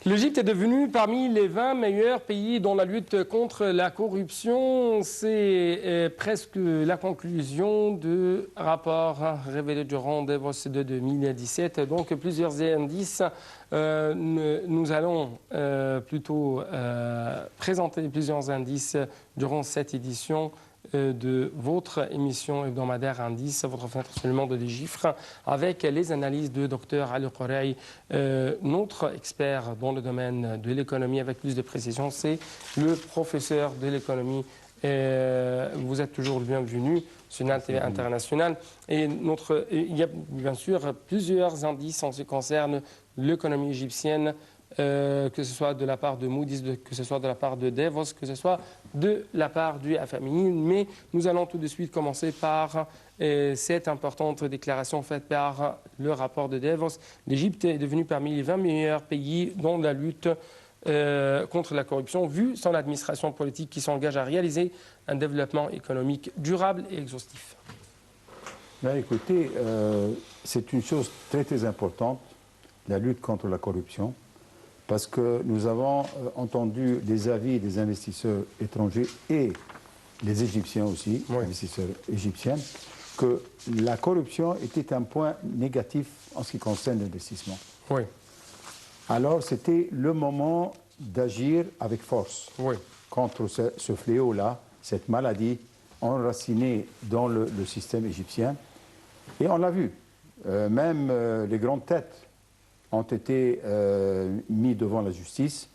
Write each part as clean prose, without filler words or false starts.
L'Égypte est devenue parmi les 20 meilleurs pays dans la lutte contre la corruption. C'est presque la conclusion du rapport révélé durant Davos de 2017. Donc plusieurs indices. Nous allons plutôt présenter plusieurs indices durant cette édition de votre émission hebdomadaire Indice, votre fenêtre sur le monde de l'Égypte, avec les analyses de Dr Ali Khouraï, notre expert dans le domaine de l'économie. Avec plus de précision, c'est le professeur de l'économie. Vous êtes toujours le bienvenu sur une TV internationale. Et il y a bien sûr plusieurs indices en ce qui concerne l'économie égyptienne, que ce soit de la part de Moody's, que ce soit de la part de Davos, que ce soit de la part du FMI. Mais nous allons tout de suite commencer par cette importante déclaration faite par le rapport de Davos. L'Égypte est devenue parmi les 20 meilleurs pays dans la lutte contre la corruption, vu son administration politique qui s'engage à réaliser un développement économique durable et exhaustif. Ben, écoutez, c'est une chose très très importante, la lutte contre la corruption. Parce que nous avons entendu des avis des investisseurs étrangers et des Égyptiens aussi, oui, investisseurs égyptiens, que la corruption était un point négatif en ce qui concerne l'investissement. Oui. Alors c'était le moment d'agir avec force, oui, contre ce fléau-là, cette maladie enracinée dans le système égyptien. Et on l'a vu, même les grandes têtes ont été mis devant la justice,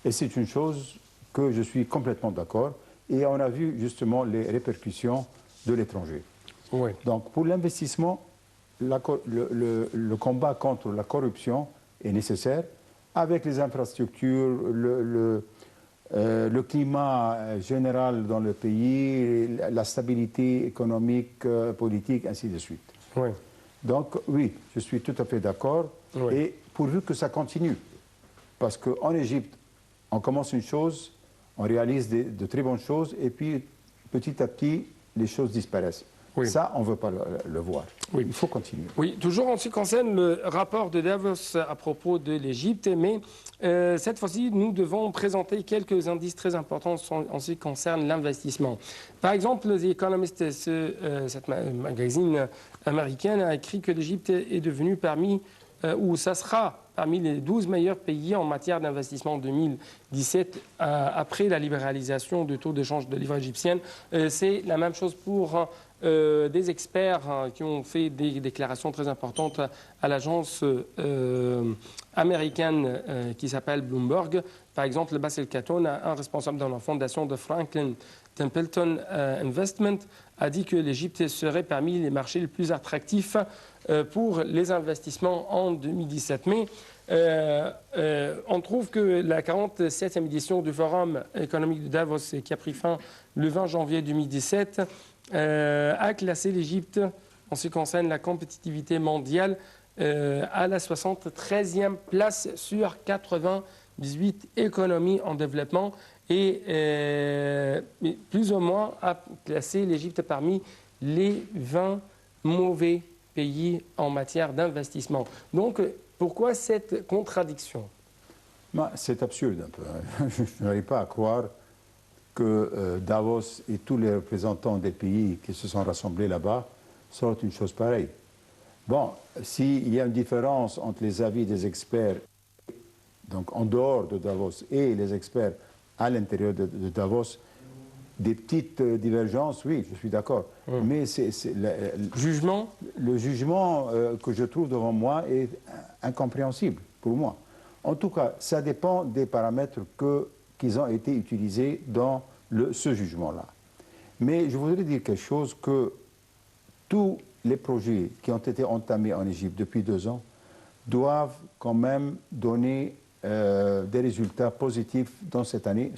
et c'est une chose que je suis complètement d'accord, et on a vu justement les répercussions de l'étranger. Oui. Donc pour l'investissement, le combat contre la corruption est nécessaire, avec les infrastructures, le climat général dans le pays, la stabilité économique, politique, ainsi de suite. Oui. Donc oui, je suis tout à fait d'accord, oui, et pourvu que ça continue. Parce qu'en Égypte, on commence une chose, on réalise de très bonnes choses, et puis petit à petit, les choses disparaissent. Oui. Ça, on ne veut pas le voir. Oui. Il faut continuer. Oui, toujours en ce qui concerne le rapport de Davos à propos de l'Égypte, mais cette fois-ci, nous devons présenter quelques indices très importants en ce qui concerne l'investissement. Par exemple, The Economist, cette magazine américaine, a écrit que l'Égypte est devenue ou ça sera parmi les 12 meilleurs pays en matière d'investissement en 2017, après la libéralisation du taux d'échange de livres égyptiennes. C'est la même chose pour des experts qui ont fait des déclarations très importantes à l'agence américaine qui s'appelle Bloomberg. Par exemple, Bassel Khatun, un responsable de la fondation de Franklin Templeton Investment, a dit que l'Égypte serait parmi les marchés les plus attractifs pour les investissements en 2017. Mais on trouve que la 47e édition du Forum économique de Davos, qui a pris fin le 20 janvier 2017, a classé l'Égypte, en ce qui concerne la compétitivité mondiale, à la 73e place sur 98 économies en développement, et plus ou moins a classé l'Égypte parmi les 20 mauvais pays en matière d'investissement. Donc, pourquoi cette contradiction? C'est absurde un peu. Je n'arrive pas à croire que Davos et tous les représentants des pays qui se sont rassemblés là-bas sortent une chose pareille. Bon, s'il y a une différence entre les avis des experts, donc en dehors de Davos, et les experts à l'intérieur de Davos, des petites divergences, oui, je suis d'accord. Mais le jugement que je trouve devant moi est incompréhensible pour moi. En tout cas, ça dépend des paramètres qui ont été utilisés dans ce jugement-là. Mais je voudrais dire quelque chose, que tous les projets qui ont été entamés en Égypte depuis 2 ans doivent quand même donner des résultats positifs dans cette année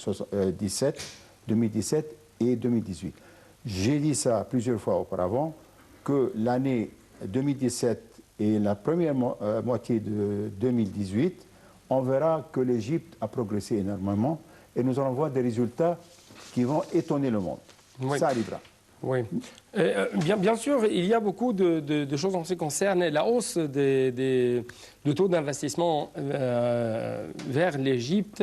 2017 et 2018. J'ai dit ça plusieurs fois auparavant, que l'année 2017 et la première moitié de 2018, on verra que l'Égypte a progressé énormément, et nous allons voir des résultats qui vont étonner le monde. Oui. Ça arrivera. Oui. Bien sûr, il y a beaucoup de choses en ce qui concerne la hausse du taux d'investissement vers l'Égypte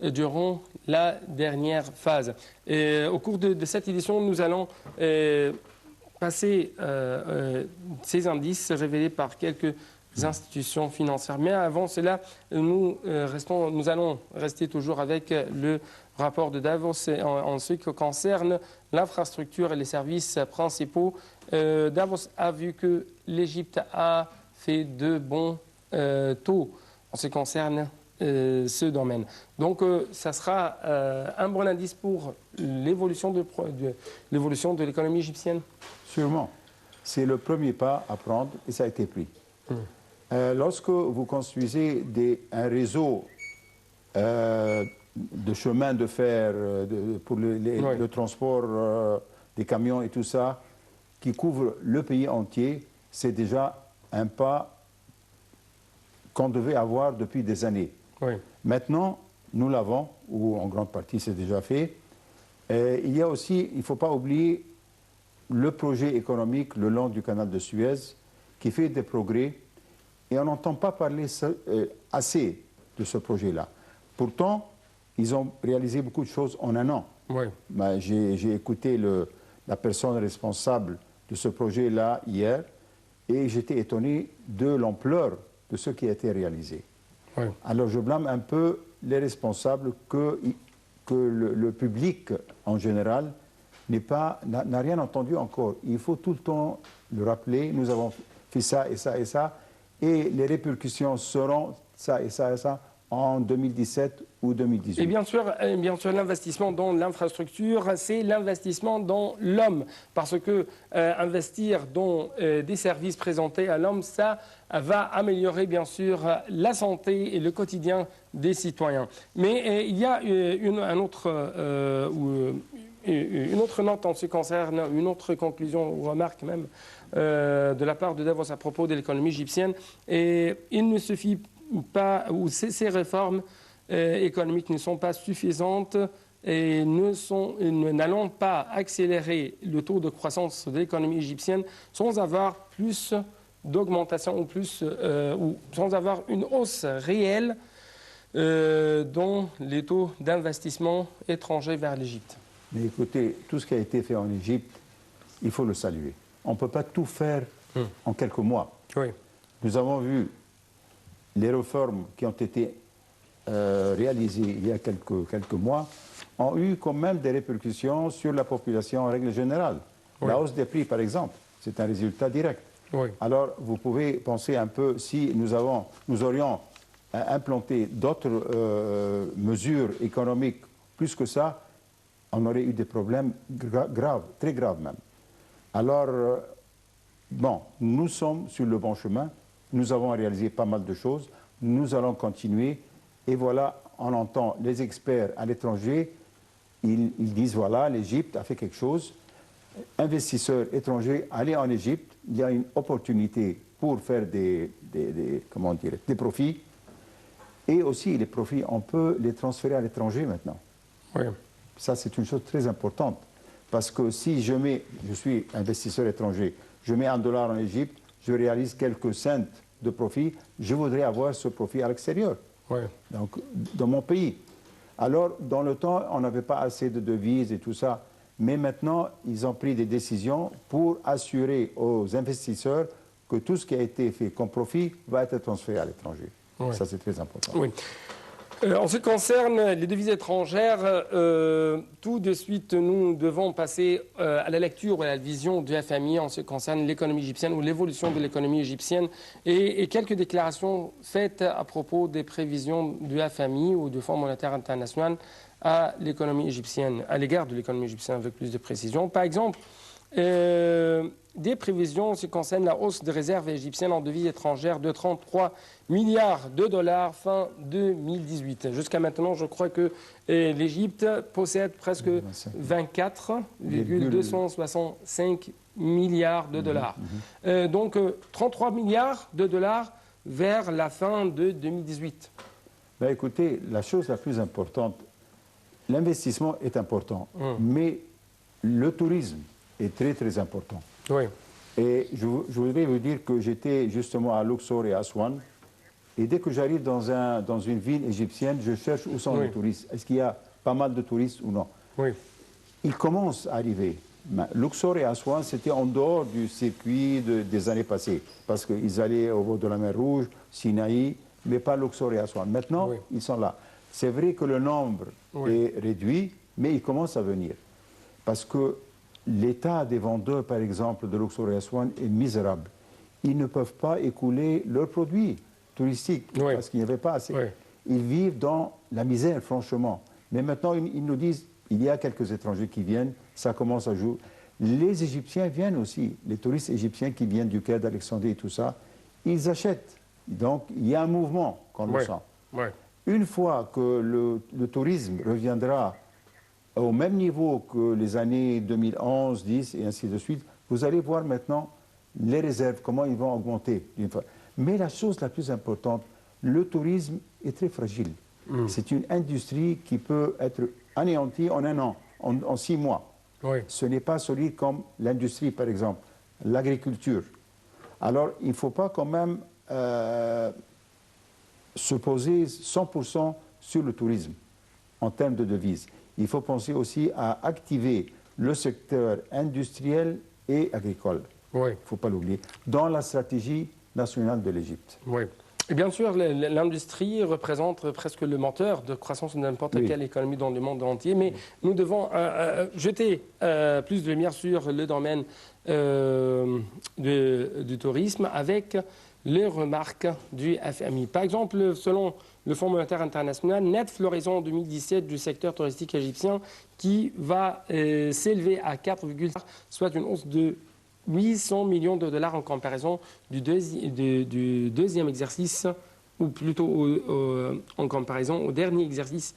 durant la dernière phase. Et au cours de cette édition, nous allons passer ces indices révélés par quelques institutions financières. Mais avant cela, nous allons rester toujours avec le rapport de Davos en ce qui concerne l'infrastructure et les services principaux. Davos a vu que l'Égypte a fait de bons taux en ce qui concerne ce domaine. Donc, ça sera un bon indice pour l'évolution de l'économie égyptienne. Sûrement. C'est le premier pas à prendre et ça a été pris. Lorsque vous construisez un réseau de chemins de fer pour le transport des camions et tout ça, qui couvre le pays entier, c'est déjà un pas qu'on devait avoir depuis des années. Oui. Maintenant, nous l'avons, ou en grande partie c'est déjà fait. Il y a aussi, il ne faut pas oublier, le projet économique le long du canal de Suez, qui fait des progrès, et on n'entend pas parler assez de ce projet-là. Pourtant, ils ont réalisé beaucoup de choses en un an. Oui. J'ai écouté la personne responsable de ce projet-là hier, et j'étais étonné de l'ampleur de ce qui a été réalisé. Oui. Alors je blâme un peu les responsables que le public en général n'a rien entendu encore. Il faut tout le temps le rappeler, nous avons fait ça et ça et ça, et les répercussions seront ça et ça et ça en 2017 ou 2018. Et bien sûr l'investissement dans l'infrastructure, c'est l'investissement dans l'homme. Parce que investir dans des services présentés à l'homme, ça va améliorer bien sûr la santé et le quotidien des citoyens. Mais il y a une autre note en ce qui concerne, une autre conclusion ou remarque même de la part de Davos à propos de l'économie égyptienne. Et il ne suffit pas, ou ces réformes économiques ne sont pas suffisantes et n'allons pas accélérer le taux de croissance de l'économie égyptienne sans avoir plus d'augmentation ou sans avoir une hausse réelle dans les taux d'investissement étrangers vers l'Égypte. Mais écoutez, tout ce qui a été fait en Égypte, il faut le saluer. On ne peut pas tout faire en quelques mois. Oui. Nous avons vu les réformes qui ont été réalisées il y a quelques mois ont eu quand même des répercussions sur la population en règle générale. Oui. La hausse des prix, par exemple, c'est un résultat direct. Oui. Alors, vous pouvez penser un peu, si nous aurions implanté d'autres mesures économiques plus que ça, on aurait eu des problèmes graves, très graves même. Alors, bon, nous sommes sur le bon chemin, nous avons réalisé pas mal de choses, nous allons continuer, et voilà, on entend les experts à l'étranger, ils disent, voilà, l'Égypte a fait quelque chose, investisseurs étrangers, allez en Égypte, il y a une opportunité pour faire des profits, et aussi les profits, on peut les transférer à l'étranger maintenant. Oui. Ça, c'est une chose très importante. Parce que si je suis investisseur étranger, je mets $1 en Égypte, je réalise quelques cents de profit, je voudrais avoir ce profit à l'extérieur, donc dans mon pays. Alors, dans le temps, on n'avait pas assez de devises et tout ça. Mais maintenant, ils ont pris des décisions pour assurer aux investisseurs que tout ce qui a été fait comme profit va être transféré à l'étranger. Oui. Ça, c'est très important. Oui. En ce qui concerne les devises étrangères, tout de suite, nous devons passer à la lecture ou à la vision du FMI en ce qui concerne l'économie égyptienne ou l'évolution de l'économie égyptienne et quelques déclarations faites à propos des prévisions du FMI ou du Fonds monétaire international à l'économie égyptienne, à l'égard de l'économie égyptienne avec plus de précision. Par exemple, des prévisions en ce qui concerne la hausse des réserves égyptiennes en devises étrangères de 33 milliards de dollars fin 2018. Jusqu'à maintenant, je crois que l'Égypte possède presque 24,265 milliards de dollars. Donc 33 milliards de dollars vers la fin de 2018. Ben écoutez, la chose la plus importante, l'investissement est important, mais le tourisme est très très important. Oui. Et je voudrais vous dire que j'étais justement à Luxor et à Aswan. Et dès que j'arrive dans une ville égyptienne, je cherche où sont les touristes. Est-ce qu'il y a pas mal de touristes ou non? Oui. Ils commencent à arriver. Luxor et Aswan, c'était en dehors du circuit des années passées. Parce qu'ils allaient au bord de la mer Rouge, Sinaï, mais pas Luxor et Aswan. Maintenant, ils sont là. C'est vrai que le nombre est réduit, mais ils commencent à venir. Parce que l'état des vendeurs, par exemple, de Luxor et Aswan est misérable. Ils ne peuvent pas écouler leurs produits touristiques parce qu'il n'y avait pas assez. Ils vivent dans la misère, franchement. Mais maintenant, ils nous disent, il y a quelques étrangers qui viennent, ça commence à jouer. Les Égyptiens viennent aussi, les touristes égyptiens qui viennent du Caire, d'Alexandrie et tout ça, ils achètent. Donc, il y a un mouvement qu'on le sent. Une fois que le tourisme reviendra au même niveau que les années 2011, 10 et ainsi de suite, vous allez voir maintenant les réserves, comment ils vont augmenter. Mais la chose la plus importante, le tourisme est très fragile. C'est une industrie qui peut être anéantie en un an, en 6 mois. Ce n'est pas solide comme l'industrie, par exemple, l'agriculture. Alors, il ne faut pas quand même se poser 100% sur le tourisme en termes de devises. Il faut penser aussi à activer le secteur industriel et agricole. Il ne faut pas l'oublier, dans la stratégie nationale de l'Égypte. Et bien sûr, l'industrie représente presque le moteur de croissance de n'importe quelle économie dans le monde entier, mais nous devons jeter plus de lumière sur le domaine du tourisme avec les remarques du FMI. Par exemple, selon le Fonds monétaire international, nette floraison en 2017 du secteur touristique égyptien qui va s'élever à 4,4, soit une hausse de 800 millions de dollars en comparaison du deuxième exercice, ou plutôt en comparaison au dernier exercice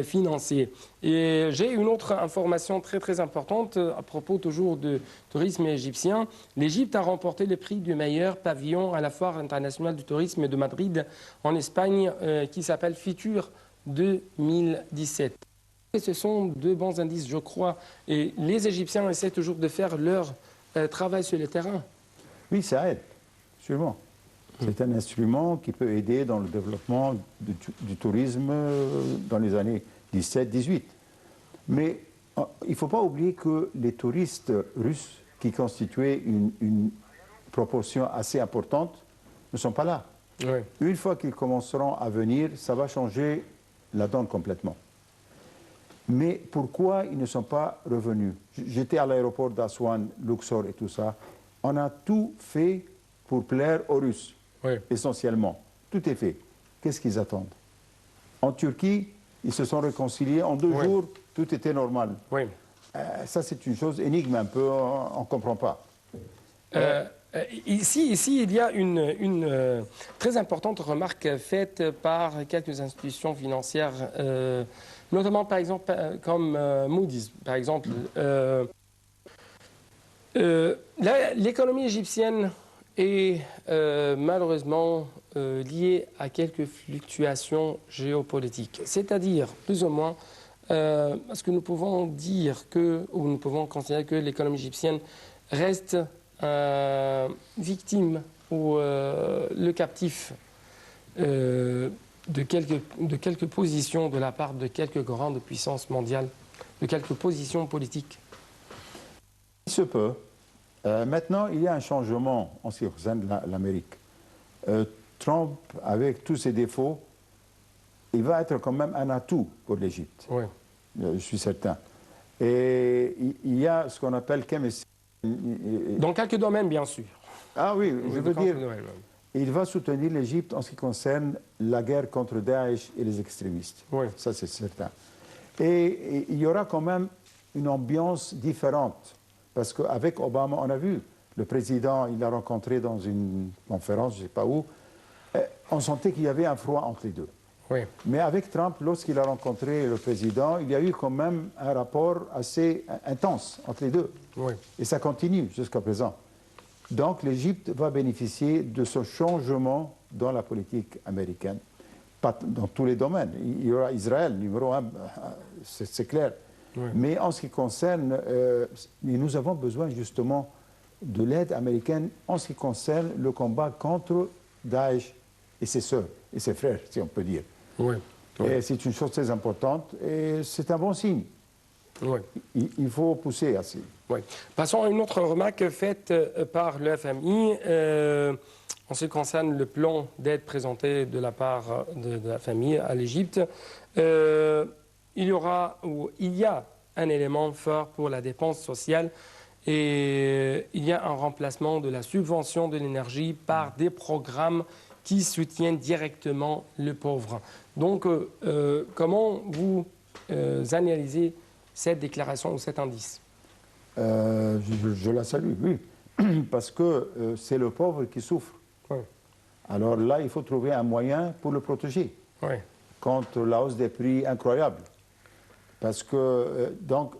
financier. Et j'ai une autre information très très importante à propos toujours du tourisme égyptien. L'Égypte a remporté le prix du meilleur pavillon à la Foire internationale du tourisme de Madrid en Espagne qui s'appelle Fitur 2017. Et ce sont deux bons indices, je crois. Et les Égyptiens essaient toujours de faire leur travail sur le terrain. Oui, ça aide, sûrement. C'est un instrument qui peut aider dans le développement du tourisme dans les années 17-18. Mais il ne faut pas oublier que les touristes russes, qui constituaient une proportion assez importante, ne sont pas là. Une fois qu'ils commenceront à venir, ça va changer la donne complètement. Mais pourquoi ils ne sont pas revenus? J'étais à l'aéroport d'Aswan, Luxor et tout ça. On a tout fait pour plaire aux Russes, essentiellement. Tout est fait. Qu'est-ce qu'ils attendent? En Turquie, ils se sont réconciliés. En 2 jours, tout était normal. Ça, c'est une chose énigme un peu, on ne comprend pas. Ici, il y a une très importante remarque faite par quelques institutions financières, notamment par exemple comme Moody's, par exemple. L'économie égyptienne est malheureusement liée à quelques fluctuations géopolitiques, c'est-à-dire plus ou moins parce que nous pouvons dire que, ou nous pouvons considérer que l'économie égyptienne reste victime ou le captif de quelques positions de la part de quelques grandes puissances mondiales, de quelques positions politiques. Il se peut. Maintenant, il y a un changement en ce qui concerne l'Amérique. Trump, avec tous ses défauts, il va être quand même un atout pour l'Égypte. Je suis certain. Et il y a ce qu'on appelle chemistry. Dans quelques domaines, bien sûr. Ah oui, je veux dire, il va soutenir l'Égypte en ce qui concerne la guerre contre Daesh et les extrémistes. Ça, c'est certain. Et il y aura quand même une ambiance différente. Parce qu'avec Obama, on a vu, le président, il l'a rencontré dans une conférence, je ne sais pas où, on sentait qu'il y avait un froid entre les deux. Mais avec Trump, lorsqu'il a rencontré le président, il y a eu quand même un rapport assez intense entre les deux. Et ça continue jusqu'à présent. Donc l'Égypte va bénéficier de ce changement dans la politique américaine. Pas dans tous les domaines. Il y aura Israël, numéro 1, c'est clair. Oui. Mais en ce qui concerne, nous avons besoin justement de l'aide américaine en ce qui concerne le combat contre Daesh et ses sœurs et ses frères, si on peut dire. Oui. Et c'est une chose très importante et c'est un bon signe. Oui. Il faut pousser assez. Oui. Passons à une autre remarque faite par le FMI. En ce qui concerne le plan d'aide présenté de la part de la famille à l'Égypte, il y a un élément fort pour la dépense sociale et il y a un remplacement de la subvention de l'énergie par des programmes qui soutiennent directement le pauvre. Donc, comment vous analysez cette déclaration ou cet indice? Je la salue, oui, parce que c'est le pauvre qui souffre. Oui. Alors là, il faut trouver un moyen pour le protéger contre la hausse des prix incroyable. Parce que, donc,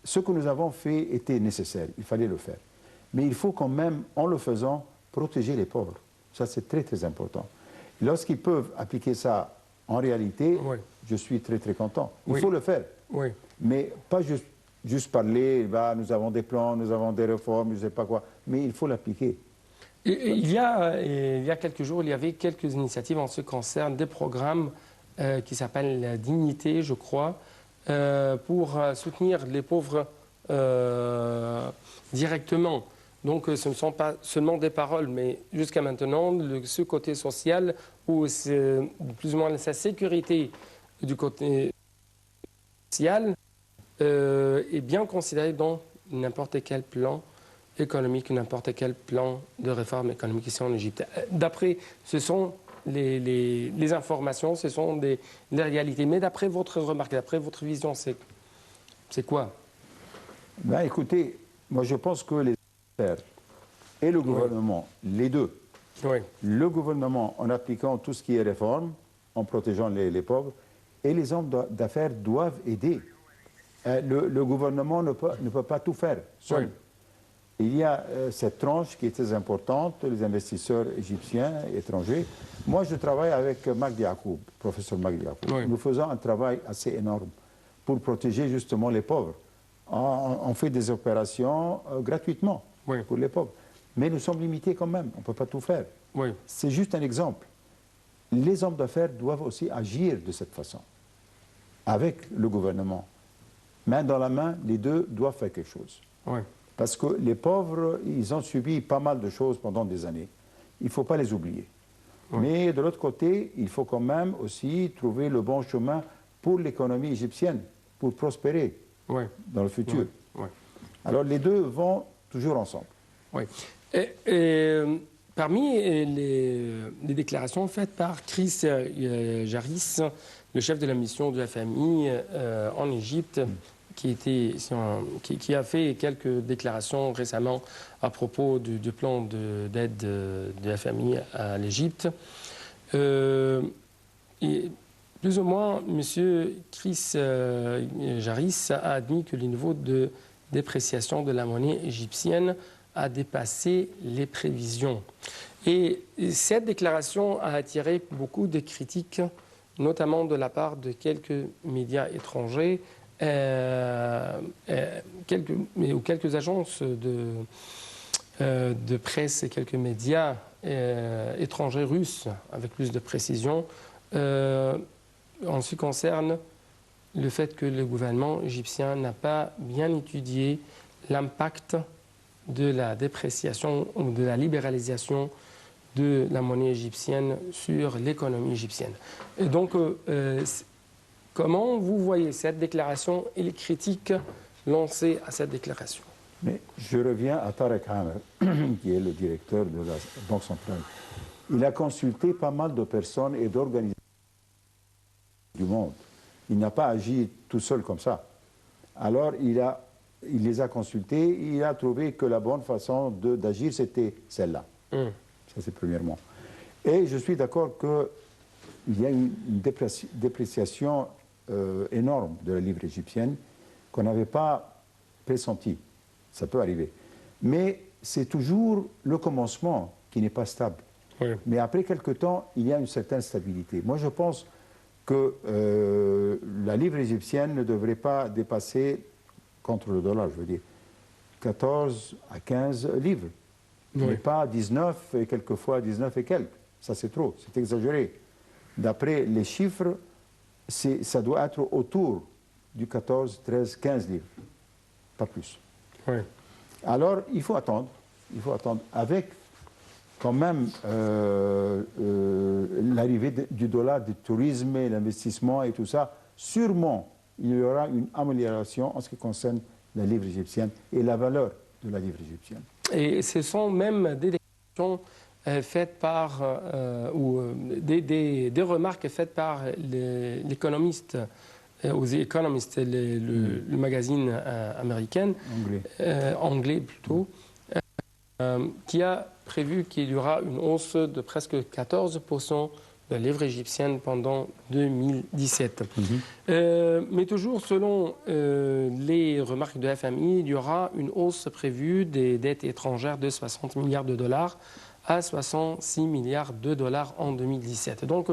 ce que nous avons fait était nécessaire, il fallait le faire. Mais il faut quand même, en le faisant, protéger les pauvres. Ça, c'est très, très important. Lorsqu'ils peuvent appliquer ça en réalité, je suis très, très content. Il faut le faire. Oui. Mais pas juste parler, bah, nous avons des plans, nous avons des réformes, je ne sais pas quoi. Mais il faut l'appliquer. Il y a quelques jours, il y avait quelques initiatives en ce qui concerne des programmes qui s'appellent la Dignité, je crois, pour soutenir les pauvres directement. Donc ce ne sont pas seulement des paroles, mais jusqu'à maintenant, ce côté social, où c'est plus ou moins sa sécurité du côté social, est bien considéré dans n'importe quel plan économique, n'importe quel plan de réforme économique ici en Égypte. D'après, ce sont les informations, ce sont les réalités. Mais d'après votre remarque, d'après votre vision, c'est quoi? Ben, écoutez, moi je pense que les experts et le gouvernement, les deux, le gouvernement en appliquant tout ce qui est réforme, en protégeant les pauvres, et les hommes d'affaires doivent aider. Le gouvernement ne peut pas tout faire seul. Il y a cette tranche qui est très importante, les investisseurs égyptiens et étrangers. Moi, je travaille avec Magdi Yacoub, professeur Magdi Yacoub. Nous faisons un travail assez énorme pour protéger justement les pauvres. On fait des opérations gratuitement pour les pauvres. Mais nous sommes limités quand même, on ne peut pas tout faire. C'est juste un exemple. Les hommes d'affaires doivent aussi agir de cette façon, avec le gouvernement. Main dans la main, les deux doivent faire quelque chose. Parce que les pauvres, ils ont subi pas mal de choses pendant des années. Il ne faut pas les oublier. Mais de l'autre côté, il faut quand même aussi trouver le bon chemin pour l'économie égyptienne, pour prospérer dans le futur. Alors les deux vont toujours ensemble. Parmi les déclarations faites par Chris Jarris, le chef de la mission de la FMI en Égypte, qui a fait quelques déclarations récemment à propos du plan d'aide de la FMI à l'Égypte. Plus ou moins, M. Chris Jarris a admis que le niveau de dépréciation de la monnaie égyptienne a dépassé les prévisions. Et cette déclaration a attiré beaucoup de critiques, notamment de la part de quelques médias étrangers, quelques agences de presse et quelques médias étrangers russes, avec plus de précision, en ce qui concerne le fait que le gouvernement égyptien n'a pas bien étudié l'impact de la dépréciation ou de la libéralisation de la monnaie égyptienne sur l'économie égyptienne. Et donc, comment vous voyez cette déclaration et les critiques lancées à cette déclaration? Mais je reviens à Tarek Hammer, qui est le directeur de la Banque centrale. Il a consulté pas mal de personnes et d'organisations du monde. Il n'a pas agi tout seul comme ça. Alors, il les a consultés, il a trouvé que la bonne façon d'agir, c'était celle-là. Ça, c'est premièrement. Et je suis d'accord qu'il y a une dépréciation énorme de la livre égyptienne qu'on n'avait pas pressentie. Ça peut arriver. Mais c'est toujours le commencement qui n'est pas stable. Mais après quelque temps, il y a une certaine stabilité. Moi, je pense que la livre égyptienne ne devrait pas dépasser, contre le dollar, je veux dire, 14 à 15 livres. Oui. Mais pas 19 et quelquefois 19 et quelques. Ça, c'est trop, c'est exagéré. D'après les chiffres, ça doit être autour du 14, 13, 15 livres. Pas plus. Oui. Alors, il faut attendre. Il faut attendre. Avec quand même l'arrivée du dollar, du tourisme et l'investissement et tout ça, sûrement, il y aura une amélioration en ce qui concerne la livre égyptienne et la valeur de la livre égyptienne. Et ce sont même des déclarations faites par, ou des remarques faites par l'économiste, aux économistes, le magazine américain, anglais plutôt, qui a prévu qu'il y aura une hausse de presque 14% de la livre égyptienne pendant 2017. Mais toujours selon les remarques de FMI, il y aura une hausse prévue des dettes étrangères de 60 milliards de dollars à 66 milliards de dollars en 2017. Donc,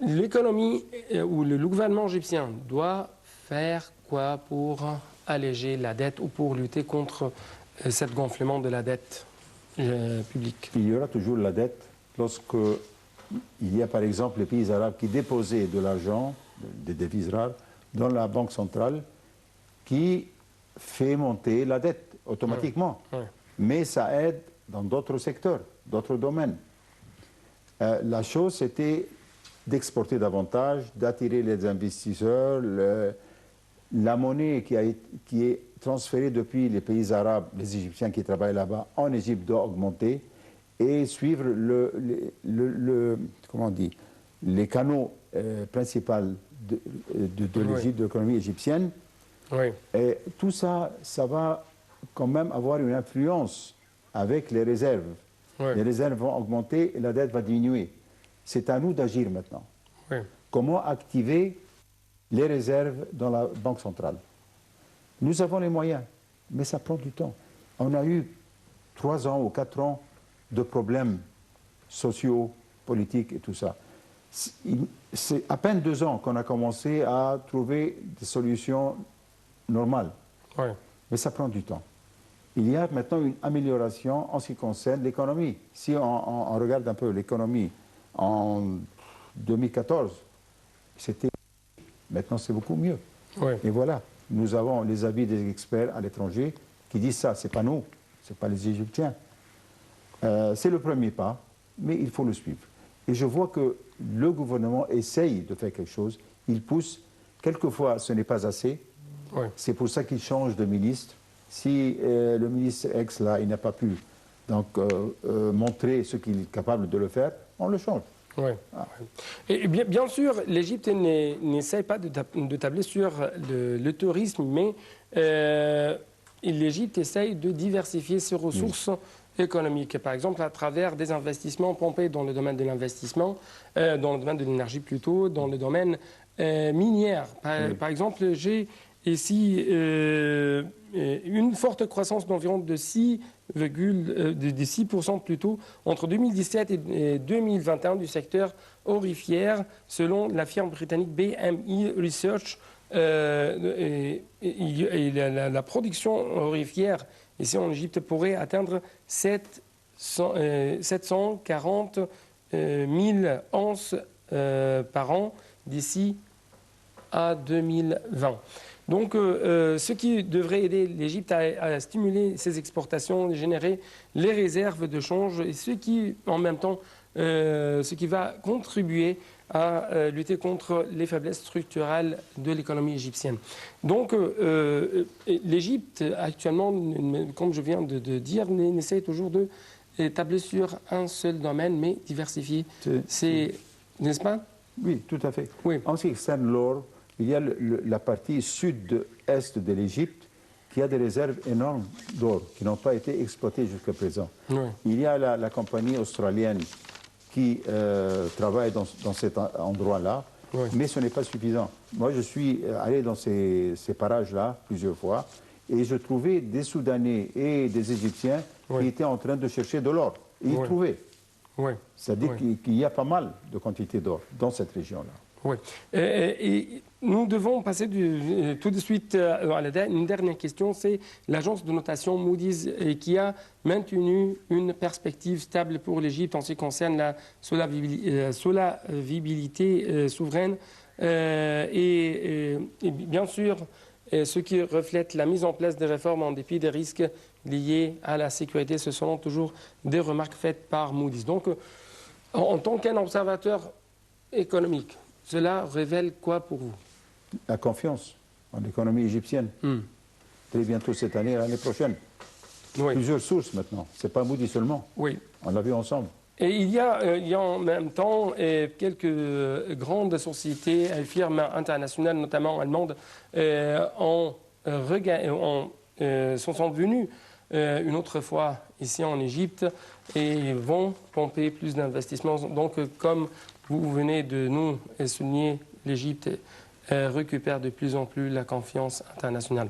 l'économie ou le gouvernement égyptien doit faire quoi pour alléger la dette ou pour lutter contre ce gonflement de la dette publique? Il y aura toujours la dette lorsque il y a par exemple les pays arabes qui déposaient de l'argent, des devises rares, dans la banque centrale, qui fait monter la dette automatiquement. Mais ça aide dans d'autres secteurs, d'autres domaines. La chose, c'était d'exporter davantage, d'attirer les investisseurs. La monnaie qui est transférée depuis les pays arabes, les Égyptiens qui travaillent là-bas, en Égypte doit augmenter et suivre comment on dit, les canaux principaux de l'Égypte, de l'économie égyptienne. Et tout ça, ça va quand même avoir une influence avec les réserves. Les réserves vont augmenter et la dette va diminuer. C'est à nous d'agir maintenant. Comment activer les réserves dans la Banque centrale? Nous avons les moyens, mais ça prend du temps. On a eu 3 ans ou 4 ans de problèmes sociaux, politiques et tout ça. C'est à peine 2 ans qu'on a commencé à trouver des solutions normales. Mais ça prend du temps. Il y a maintenant une amélioration en ce qui concerne l'économie. Si on regarde un peu l'économie en 2014, c'était... Maintenant, c'est beaucoup mieux. Et voilà, nous avons les avis des experts à l'étranger qui disent ça. Ce n'est pas nous, ce n'est pas les Égyptiens. C'est le premier pas, mais il faut le suivre. Et je vois que le gouvernement essaye de faire quelque chose. Il pousse. Quelquefois, ce n'est pas assez. C'est pour ça qu'il change de ministre. Si le ministre ex, là, il n'a pas pu donc, montrer ce qu'il est capable de le faire, on le change. Et bien sûr, l'Égypte n'essaie pas de tabler sur le tourisme, mais l'Égypte essaye de diversifier ses ressources économiques. Par exemple, à travers des investissements pompés dans le domaine de l'investissement, dans le domaine de l'énergie plutôt, dans le domaine minier. Par exemple, j'ai ici une forte croissance d'environ de 6% plutôt entre 2017 et 2021 du secteur aurifère, selon la firme britannique BME Research. Et la production aurifère ici en Égypte pourrait atteindre 740 000 onces par an d'ici à 2020. Donc, ce qui devrait aider l'Égypte à stimuler ses exportations, générer les réserves de change, et ce qui, en même temps, ce qui va contribuer à lutter contre les faiblesses structurelles de l'économie égyptienne. Donc, l'Égypte, actuellement, comme je viens de dire, essaie toujours de tabler sur un seul domaine, mais diversifié. N'est-ce pas? Oui, tout à fait. En ce qui concerne l'or, il y a la partie sud-est de l'Égypte qui a des réserves énormes d'or qui n'ont pas été exploitées jusqu'à présent. Il y a la compagnie australienne qui travaille dans cet endroit-là, mais ce n'est pas suffisant. Moi, je suis allé dans ces parages-là plusieurs fois et je trouvais des Soudanais et des Égyptiens qui étaient en train de chercher de l'or. Et ils trouvaient. C'est-à-dire qu'il y a pas mal de quantités d'or dans cette région-là. Oui. Et nous devons passer tout de suite à une dernière question. C'est l'agence de notation Moody's qui a maintenu une perspective stable pour l'Égypte en ce qui concerne la solvabilité souveraine et bien sûr ce qui reflète la mise en place des réformes en dépit des risques liés à la sécurité. Ce sont toujours des remarques faites par Moody's. Donc, en tant qu'un observateur économique, cela révèle quoi pour vous? La confiance en l'économie égyptienne. Très bientôt cette année et l'année prochaine. Oui. Plusieurs sources maintenant. Ce n'est pas Moody's seulement. Oui. On l'a vu ensemble. Et il y a en même temps quelques grandes sociétés, firmes internationales, notamment allemandes, sont venues une autre fois ici en Égypte et vont pomper plus d'investissements. Donc, comme vous venez de nous souligner, l'Égypte récupère de plus en plus la confiance internationale.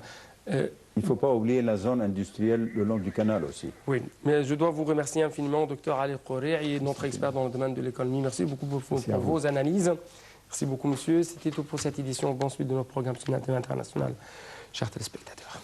Il ne faut pas oublier la zone industrielle le long du canal aussi. Oui, mais je dois vous remercier infiniment, Dr Ali Khouri, notre expert dans le domaine de l'économie. Merci beaucoup pour vos analyses. Merci beaucoup, monsieur. C'était tout pour cette édition. Bonne suite de notre programme Sunna TV International. Chers téléspectateurs.